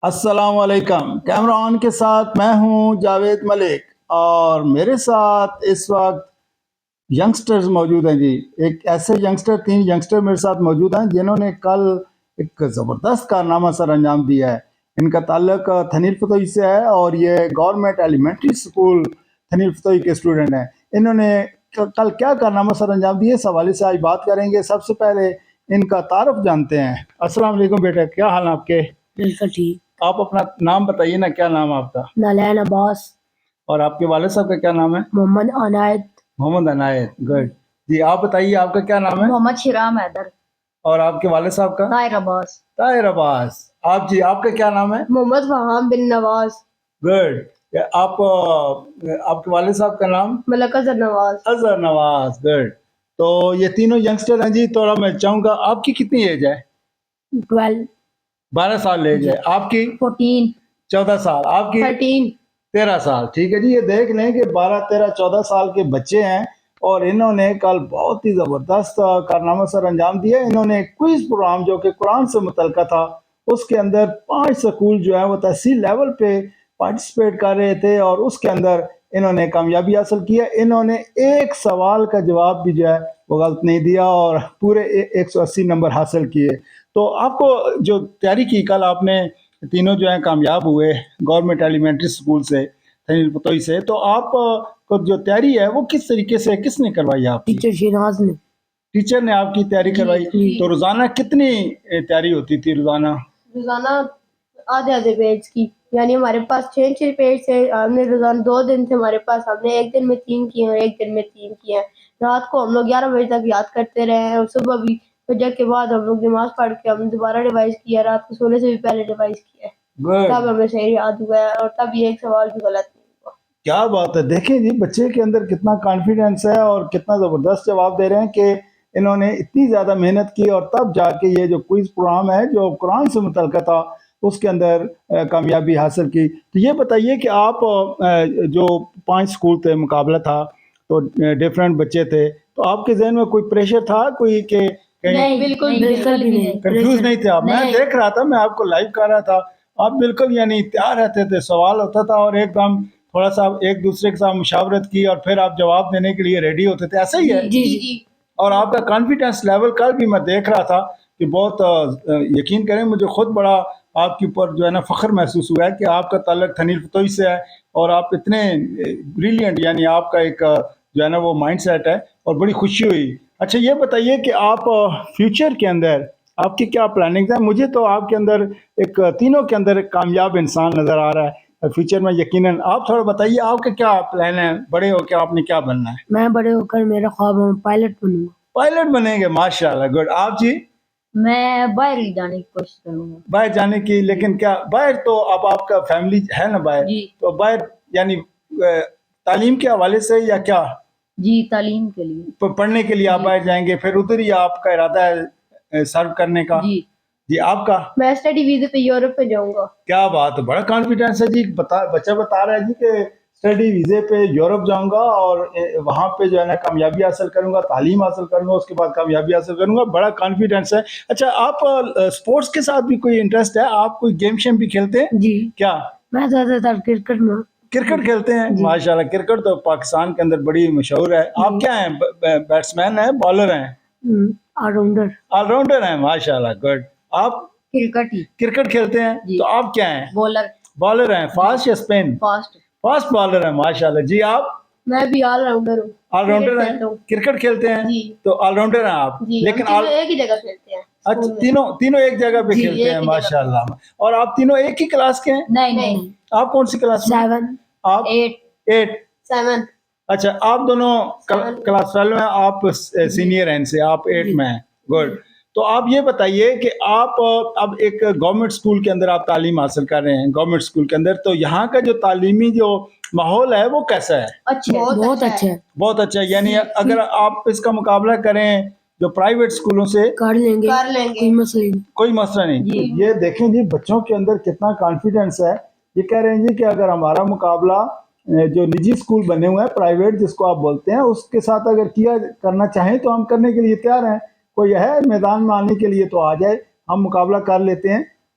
السلام علیکم. کیمرہ آن کے ساتھ میں ہوں جاوید ملک اور میرے ساتھ اس وقت ینگسٹرز موجود ہیں جی. ایک ایسے ینگسٹر 3 ینگسٹر میرے ساتھ موجود ہیں جنہوں نے کل ایک زبردست کارنامہ سر انجام دیا ہے. ان کا تعلق تھنیل فتوی سے ہے اور یہ گورنمنٹ ایلیمنٹری اسکول تھنیل فتوی کے اسٹوڈنٹ ہیں. انہوں نے کل کیا کارنامہ سر انجام دیے اس حوالے سے آج بات کریں گے. سب سے پہلے ان کا تعارف جانتے ہیں. السلام علیکم بیٹا, کیا حال ہے آپ کے؟ بالکل ٹھیک. آپ اپنا نام بتائیے نا, کیا نام ہے آپ کا؟ نالین عباس. اور آپ کے والد صاحب کا کیا نام ہے؟ محمد عنایت. محمد عنایت. گڈ جی. آپ بتائیے آپ کا کیا نام ہے؟ محمد شیرام حیدر. اور آپ کے والد صاحب کا؟ طاہر عباس. طاہر عباس. آپ جی, آپ کا کیا نام ہے؟ محمد فہام بن نواز. گڈ. آپ کے والد صاحب کا نام؟ ملک اظہر نواز. اظہر نواز. گڈ. تو یہ تینوں ینگسٹر ہیں جی. تھوڑا میں چاہوں گا, آپ کی کتنی ایج ہے؟ 12. 12 سال ایج ہے. آپ کی؟ 14. 14 سال. آپ کی؟ 13. 13 سال. ٹھیک ہے جی. یہ دیکھ لیں کہ 12 13 14 سال کے بچے ہیں اور انہوں نے کل بہت ہی زبردست کارنامہ سر انجام دیا. انہوں نے کوئز پروگرام جو کہ قرآن سے متعلقہ تھا, اس کے اندر 5 سکول جو ہیں وہ تحصیل لیول پہ پارٹیسپیٹ کر رہے تھے اور اس کے اندر انہوں نے کامیابی حاصل کی ہے. انہوں نے ایک سوال کا جواب بھی جو ہے وہ غلط نہیں دیا اور پورے 180 نمبر حاصل کیے. تو آپ کو جو تیاری کی کل, آپ نے تینوں جو ہیں کامیاب ہوئے گورنمنٹ ایلیمنٹری اسکول سے تھنیل فتوی سے, تو آپ کو جو تیاری ہے وہ کس طریقے سے, کس نے کروائی آپ کی؟ ٹیچر شہناز نے. ٹیچر نے آپ کی تیاری کروائی. تو روزانہ کتنی تیاری ہوتی تھی روزانہ؟ روزانہ آدھے پیج کی, یعنی ہمارے پاس 6 پیج تھے. ہم نے روزانہ 2 دن تھے ہمارے پاس, ہم نے ایک دن میں 3 کیے اور ایک دن میں 3 کیے. رات کو ہم لوگ 11 بجے تک یاد کرتے رہے ہیں اور صبح بھی فجر کے بعد ہم لوگ نماز پڑھ کے ہم نے دوبارہ ریوائز کیا. رات کو سونے سے بھی پہلے ریوائز کیا, تب ہمیں صحیح یاد ہوا ہے اور تب یہ ایک سوال بھی غلط نہیں ہوا. کیا بات ہے. دیکھیں جی, بچے کے اندر کتنا کانفیڈنس ہے اور کتنا زبردست جواب دے رہے ہیں کہ انہوں نے اتنی زیادہ محنت کی اور تب جا کے یہ جو کوئز پروگرام ہے جو قرآن سے متعلقہ تھا اس کے اندر کامیابی حاصل کی. تو یہ بتائیے کہ آپ جو 5 سکول تھے, مقابلہ تھا تو ڈیفرنٹ بچے تھے, تو آپ کے ذہن میں کوئی پریشر تھا کوئی کہ نہیں, بالکل بھی نہیں. کنفیوز نہیں تھے آپ؟ میں دیکھ رہا تھا, میں آپ کو لائیو کر رہا تھا, آپ بالکل یعنی تیار رہتے تھے. سوال ہوتا تھا اور ایک دم تھوڑا سا ایک دوسرے کے ساتھ مشاورت کی اور پھر آپ جواب دینے کے لیے ریڈی ہوتے تھے. ایسا ہی ہے؟ جی. اور آپ کا کانفیڈنس لیول کل بھی میں دیکھ رہا تھا کہ بہت, یقین کریں مجھے خود بڑا آپ کے اوپر جو ہے نا فخر محسوس ہوا ہے کہ آپ کا تعلق تھنیل فتوی سے ہے اور آپ اتنے بریلینٹ, یعنی آپ کا ایک جو ہے نا وہ مائنڈ سیٹ ہے اور بڑی خوشی ہوئی. اچھا یہ بتائیے کہ آپ فیوچر کے اندر آپ کی کیا پلاننگز ہیں؟ مجھے تو آپ کے اندر ایک تینوں کے اندر ایک کامیاب انسان نظر آ رہا ہے فیوچر میں یقیناً. آپ تھوڑا بتائیے آپ کا کیا پلان ہے, بڑے ہو کے آپ نے کیا بننا ہے؟ میں بڑے ہو کر میرا خواب ہے پائلٹ بنوں گا. پائلٹ بنیں گے, ماشاء اللہ. گڈ. آپ جی؟ میں باہر جانے کی کوشش کروں گا. باہر جانے کی, لیکن کیا باہر تو اب آپ کا فیملی ہے نا باہر, تو باہر یعنی تعلیم کے حوالے سے یا کیا؟ جی, تعلیم کے لیے. پڑھنے کے لیے آپ باہر جائیں گے, پھر ادھر ہی آپ کا ارادہ ہے سرو کرنے کا؟ جی. آپ کا؟ میں اسٹڈی ویزے پہ یورپ پہ جاؤں گا. کیا بات ہے, بڑا کانفیڈنس ہے جی. بچہ بتا رہا ہے جی کہ اسٹڈی ویزے پہ یورپ جاؤں گا اور وہاں پہ جو ہے نا کامیابی حاصل کروں گا, تعلیم حاصل کروں گا, اس کے بعد کامیابی حاصل کروں گا. بڑا کانفیڈنس ہے. اچھا, آپ اسپورٹس کے ساتھ بھی کوئی انٹرسٹ ہے؟ آپ کوئی گیم شیم بھی کھیلتے ہیں؟ جی. کیا؟ میں زیادہ تر کرکٹ میں. کرکٹ کھیلتے ہیں؟ ماشاء اللہ. کرکٹ تو پاکستان کے اندر بڑی مشہور ہے. آپ کیا ہیں, بیٹسمین ہیں بالر ہیں؟ All rounder. آل راؤنڈر ہیں, ماشاء اللہ. گڈ. آپ کرکٹ کھیلتے ہیں؟ تو آپ کیا ہیں؟ بالر ہیں. فاسٹ یا اسپن؟ فاسٹ بالر ہیں, ماشاء اللہ. جی. آپ؟ میں بھی آل راؤنڈر ہوں. آل راؤنڈر ہیں, کرکٹ کھیلتے ہیں تو آل راؤنڈر ہیں آپ. لیکن ایک ہی جگہ کھیلتے ہیں. اچھا, تینوں ایک جگہ پہ کھیلتے ہیں, ماشاء اللہ. اور آپ تینوں ایک ہی کلاس کے ہیں؟ نہیں. آپ کون سی کلاس میں؟ 7. آپ 8. 7. اچھا, آپ دونوں کلاس 12 ہیں, آپ سینئر ہیں ان سے, آپ 8 میں ہیں. گڈ. تو آپ یہ بتائیے کہ آپ اب ایک گورنمنٹ اسکول کے اندر آپ تعلیم حاصل کر رہے ہیں, گورنمنٹ اسکول کے اندر, تو یہاں کا جو تعلیمی جو ماحول ہے وہ کیسا ہے؟ بہت اچھا ہے. بہت اچھا. یعنی اگر آپ اس کا مقابلہ کریں جو پرائیویٹ اسکولوں سے, کر لیں گے, کوئی مسئلہ نہیں. یہ دیکھیں جی بچوں کے اندر کتنا کانفیڈنس ہے. یہ کہہ رہے ہیں جی کہ اگر ہمارا مقابلہ جو نجی اسکول بنے ہوئے ہیں, پرائیویٹ جس کو آپ بولتے ہیں, اس کے ساتھ اگر کیا کرنا چاہیں تو ہم کرنے کے لیے تیار ہیں. کوئی ہے میدان میں آنے کے لیے تو آ جائے, ہم مقابلہ کر لیتے ہیں.